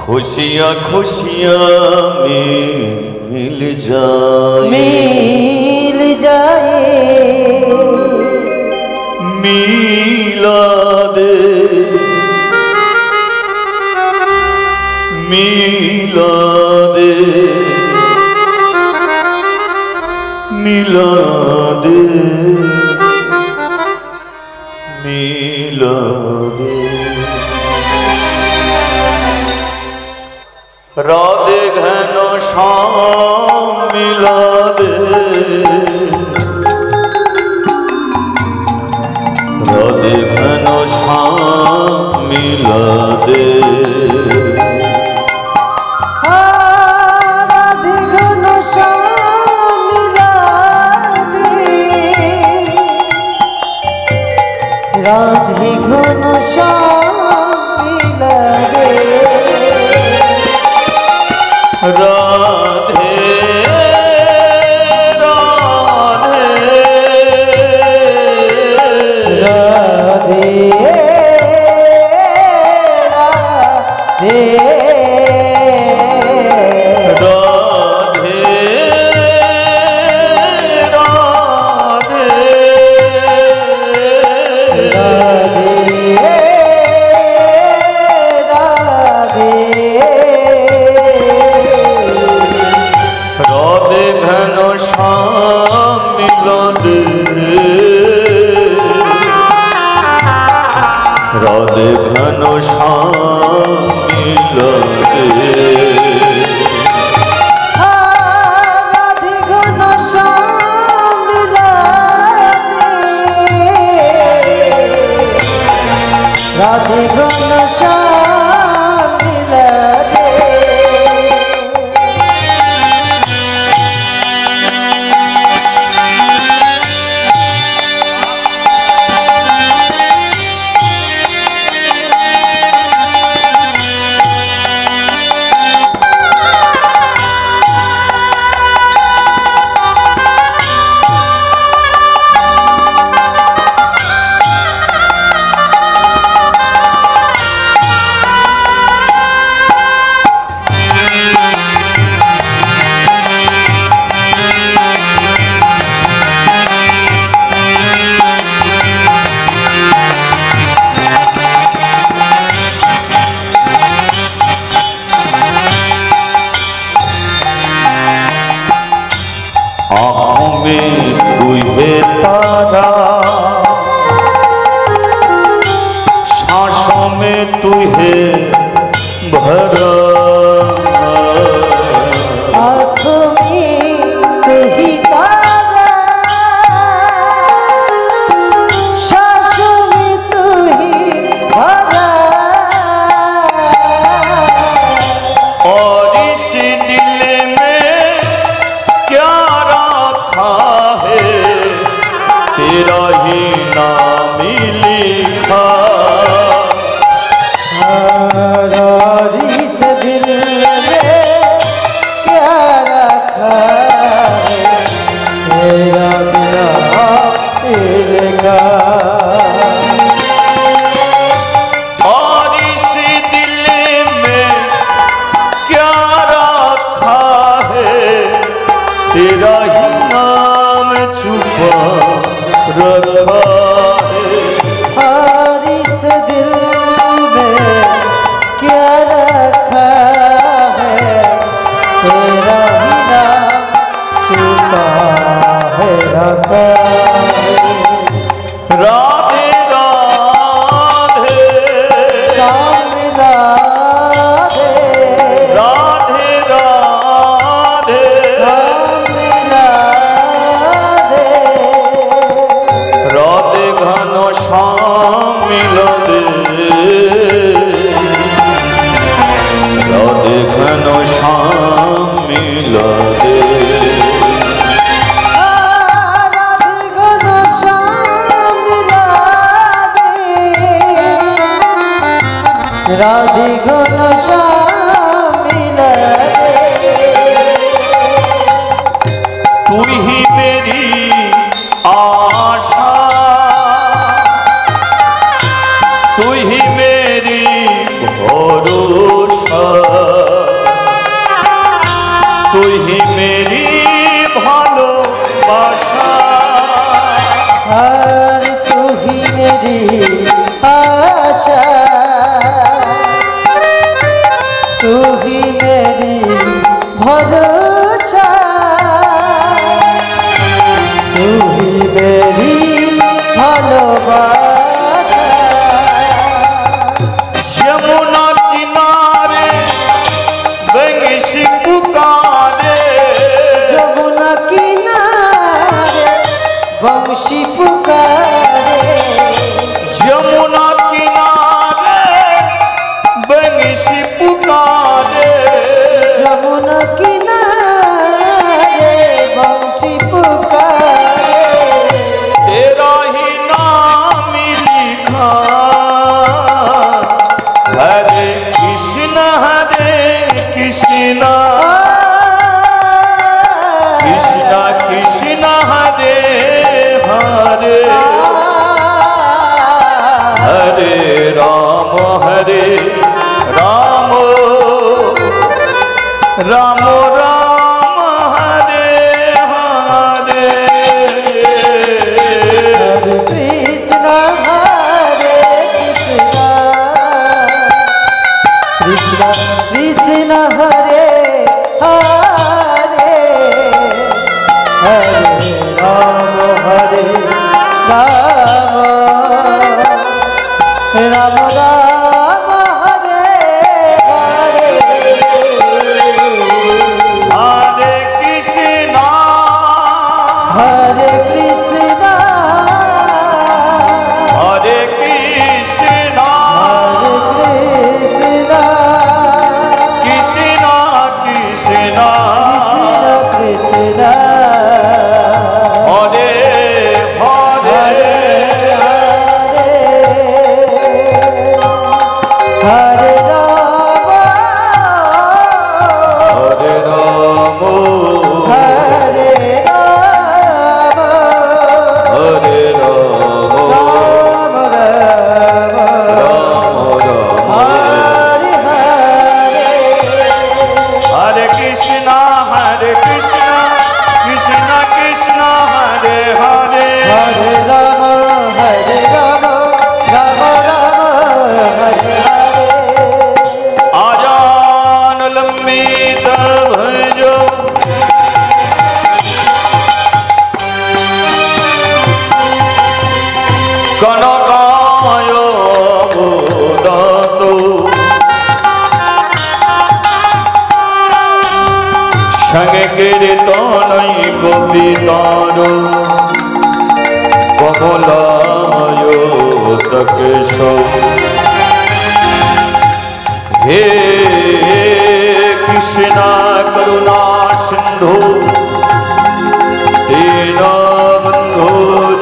खुशियाँ खुशियाँ मिल जाए मिलाद मिलाद मिलाद मिलाद राधे घन श्याम मिलाद राधे घन श्याम मिलाद राधे घन श्याम मिलादे राधे राधे राधे घन श्याम मिलादे राधे घन श्याम मिलादे राधे घन श्याम मिलादे आँखों में तू है तारा सांसों में तू है भरा आँखों में तू ही तारा सांसों में तू ही भरा और इस दिल में क्या रखा है तेरा ही नाम लिखा और इस दिल में क्या रखा है तेरा नाम लिखा और इस दिल में क्या रखा है तेरा ही नाम छुपा रखा है और इस दिल में क्या रखा है तेरा ही नाम छुपा है रखा है राधे राधे श्याम मिलादे राधे राधे श्याम मिलादे राधे घन श्याम मिलादे राधे घन श्याम मिलादे राधे घन श्याम मिलादे राधे घन श्याम मिलादे तू ही मेरी आशा तू ही मेरी भरोसा কৃষ্ণ হরে হরে হরে রাম হরে রাম রাম রাম হরে হরে হরে কৃষ্ণ হরে কৃষ্ণ হরে কৃষ্ণ কৃষ্ণ কৃষ্ণ কৃষ্ণ হরে হরে হরে রাম হরে রাম হরে রাম হরে রাম রাম রাম রাম রাম হরে হরে हरे कृष्णा कृष्ण कृष्ण हरे हरे हरे राम राम राम हरे हरे आजान लंबित भजो कनकाय बोधतो संगे कीर्तनई गोपीतारो कमलायो तकेशो हे कृष्णा करुणा सिंधु दीनबंधु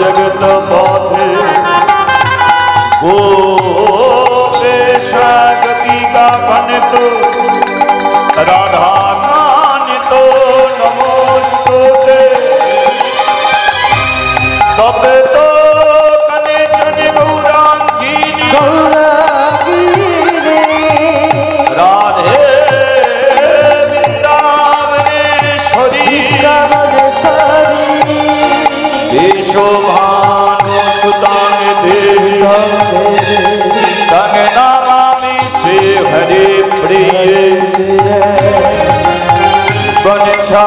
जगत पाथे गोपेश गति का कनितो राधा कानितो नमोस्तुते सब तो कनिचन गौरांगिनी गौरांगिनी राधे वृंदावनेश्वरी वृंदावनेश्वरी विश्वभानु सुतां देवी संग नमामि श्री हरि प्रिय वंशा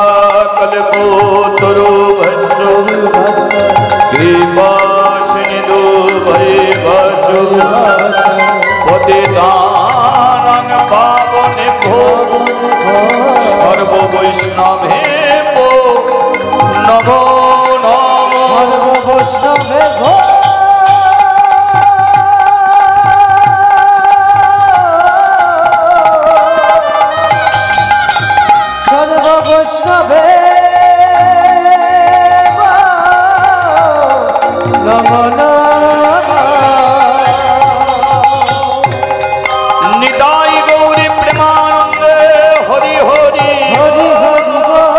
कल्पोतरो भस्सो कृपा सिंधु भय भजो पतितानां पावनेभ्यो सर्व वैष्णवेभ्यो नमो नमः सर्व वैष्णवेभ्यो सर्व वैष्णवेभ्यो नमो नमः निताई गौरी प्रेमानंदे हरि हरि हरि हरि बोल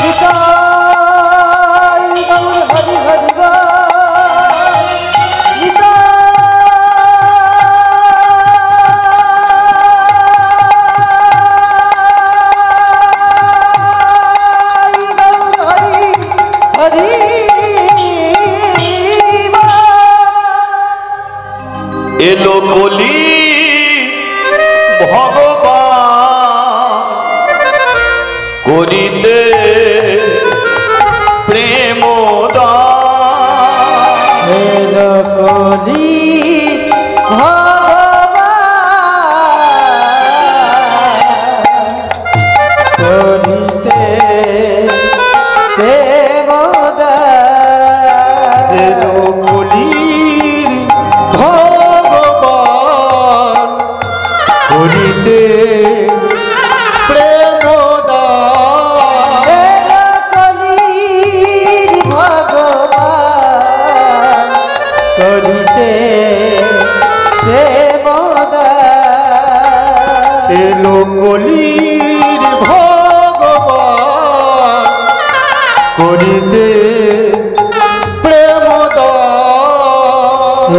निताई गौर हरि हरि बोल निताई गौर हरि हरि बोल एलो बोली भगवान करिते प्रेमोदान हेलो कोली भगवान करिते देवदान एलो बोली भगवान करिते प्रेमोदान हेलो कोली भगवान करिते देवदान एलो कलिर भगवान करिते प्रेमदान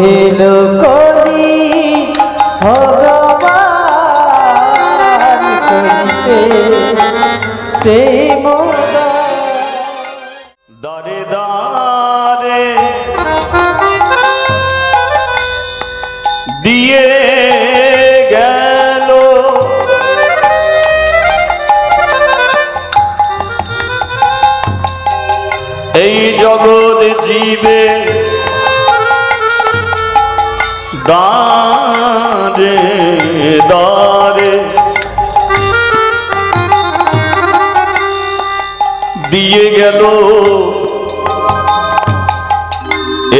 हेलो कोली भगवान करिते प्रेमदान दारे दारे दिए গেল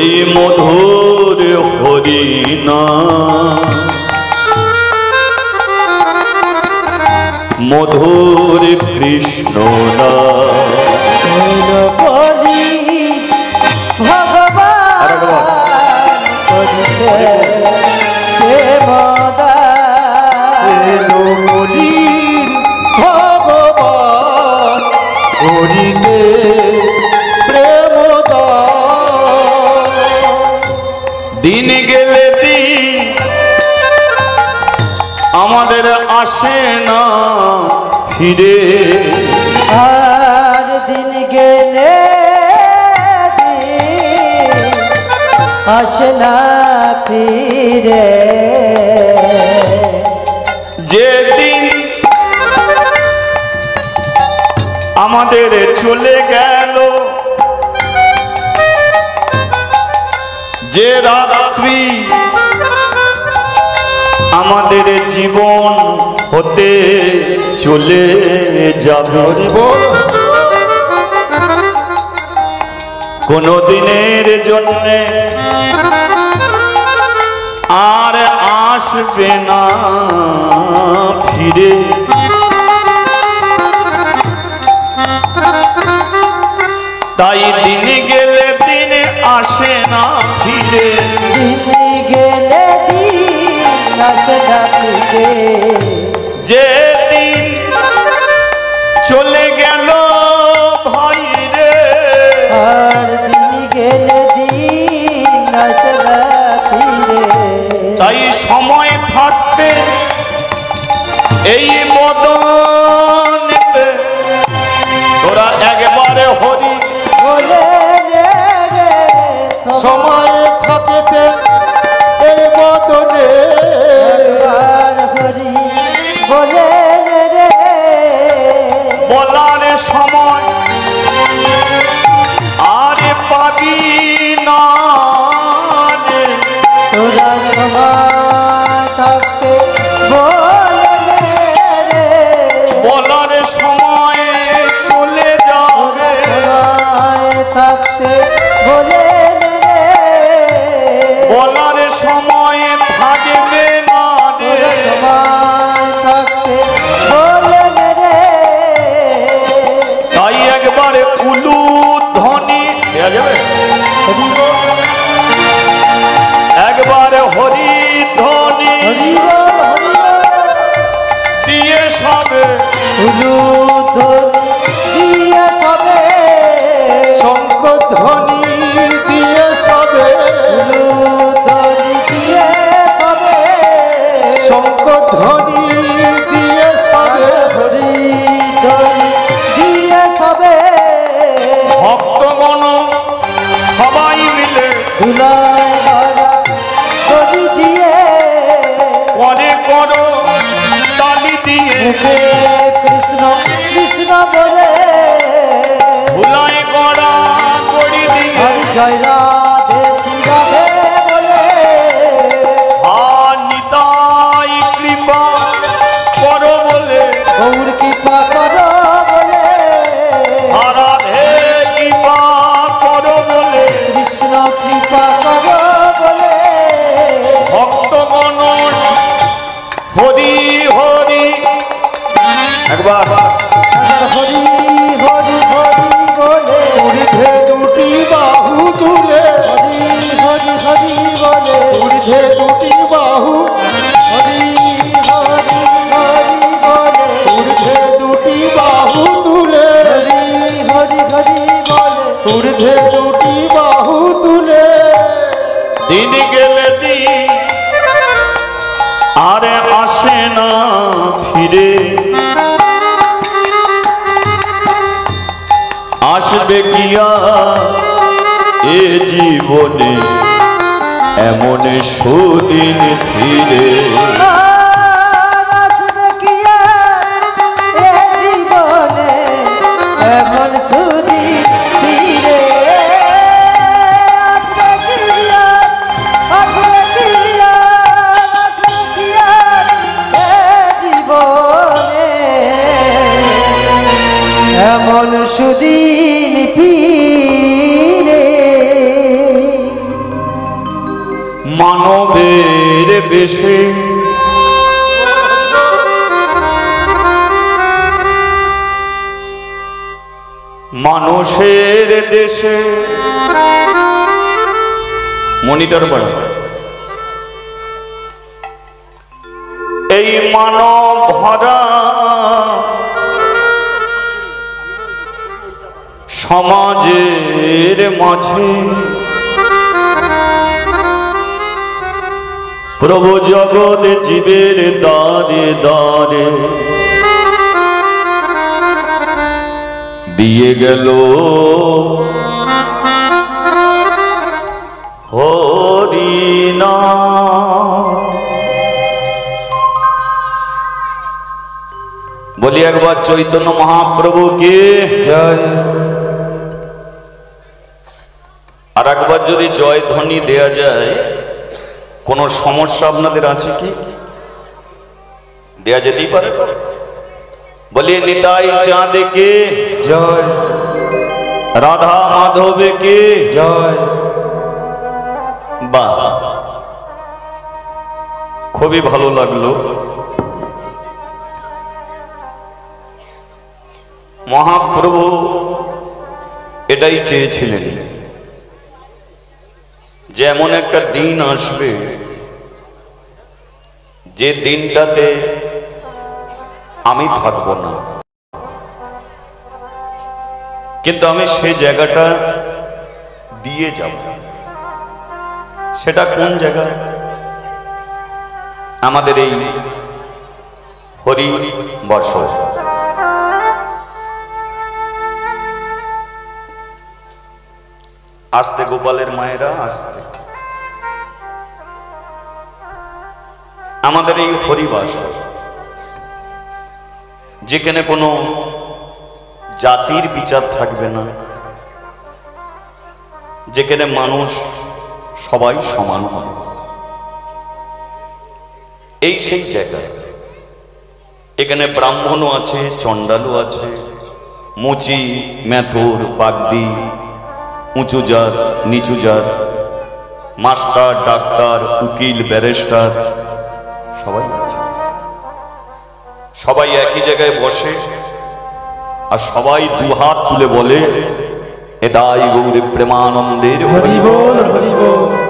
এই মধুর হরিনাম, মধুর কৃষ্ণ নাম। বলি ভগবান করিতে প্রেমদান, বলি ভগবান করিতে প্রেমদান। দিন গেলে দিন আমাদের আসে না ফিরে, আর দিন গেলে দিন আসে না ফিরে। যেদিন আমাদের চলে গেল, যে রাত্রি আমাদের জীবন হতে চলে যাবে, কোনো দিনের জন্যে আর আসবে না ফিরে। তাই দিন গেলে দিন আসে না ফিরে, দিন গেলে দিন আসে না ফিরে। যেদিন চলে গেল ভাই রে, আর দিন গেলে দিন আসে না ফিরে। তাই সময় থাকতে এই মদনেতে তোরা একবারে হরি বলে রে রে সময় থাকেতে এই বদনে একবার হরি বলে রে রে। বলার সময় আর পাবি না রে, তোরা সময় থাকতে বলে রে রে। বলার সময় চলে তোরা যাবে, সময় থাকতে বলে রে রে। বলার সময় থাকবে না রে। তোরা সময় থাকতে বলে রে রে। তাই একবারে উলু ধ্বনি দেয়া যাবে, একবারে হরি ধ্বনি হরি বল হরি বল। দিয়ে সবে দিয়ে সবে শঙ্খ ধ্বনি দিয়ে সবে, দিয়ে সবে শঙ্খ ধ্বনি দিয়ে সবে, হরি দিয়ে সবে। ভক্তগণ সবাই মিলে ধুলায় ভরা হরি দিয়ে করে করো তালি দিয়ে, মুখে কৃষ্ণ কৃষ্ণ বলে ভুলাই করা করি দিয়ে, হরি জয় রাধে শ্রী রাধে বলে আর নিতাই কৃপা করো বলে, গৌর কৃপা করো বলে রাধে কৃপা করো বলে, কৃষ্ণ কৃপা করো বলে ভক্তগণ হরি হরি একবার হরি হরি হরি বলে ঊর্ধ্বে দুটি বাহু তুলে, হরি হরি হরি বলে ঊর্ধ্বে দুটি বাহু, হরি হরি হরি বলে ঊর্ধ্বে দুটি বাহু তুলে, হরি হরি হরি বলে ঊর্ধ্বে দুটি বাহু তুলে। দিন গেলে দিন আরে আসে না ফিরে, আসবে কিয়া এ জীবনে এমন সুদিন ফিরে, আর আসবে কি আর এ জীবনে এমন সুদিন ফিরে। আসবে কি আর আসবে কি আর আসবে কি আর এ জীবনে এমন সুদিন মানবের বেশে মানুষের দেশে মনিটর বাড়া এই মানব ভরা সমাজের মাঝে প্রভু জগৎ জীবের দ্বারে দ্বারে দিয়ে গেল হরিনাম। বলি একবার চৈতন্য মহাপ্রভুকে জয়। আর একবার যদি জয় ধ্বনি দেয়া যায়, কোন সমস্যা আপনাদের আছে কি? দেয়া যেতেই পারে তো। বলি নিতাই চাঁদকে জয়। রাধা মাধবকে জয়। বাহ, খুবই ভালো লাগলো। মহাপ্রভু এটাই চেয়েছিলেন যে এমন একটা দিন আসবে যে দিনটাতে আমি থাকবো না, কিন্তু আমি সেই জায়গাটা দিয়ে যাব। সেটা কোন জায়গা? আমাদের এই হরিবর্ষ। আসতে গোপালের মায়েরা আসতে। আমাদের এই হরিবাস, যেখানে কোনো জাতির বিচার থাকবে না, যেখানে মানুষ সবাই সমান হবে, এই সেই জায়গা। এখানে ব্রাহ্মণও আছে, চণ্ডালও আছে, মুচি, মেথর, বাগদি, উঁচু জাত, নিচু জাত, মাস্টার, ডাক্তার, উকিল, ব্যারিস্টার সবাই আছে। সবাই একই জায়গায় বসে আর সবাই দুহাত তুলে বলে, এদাই গৌরে প্রেমানন্দের হরি বল হরি বল।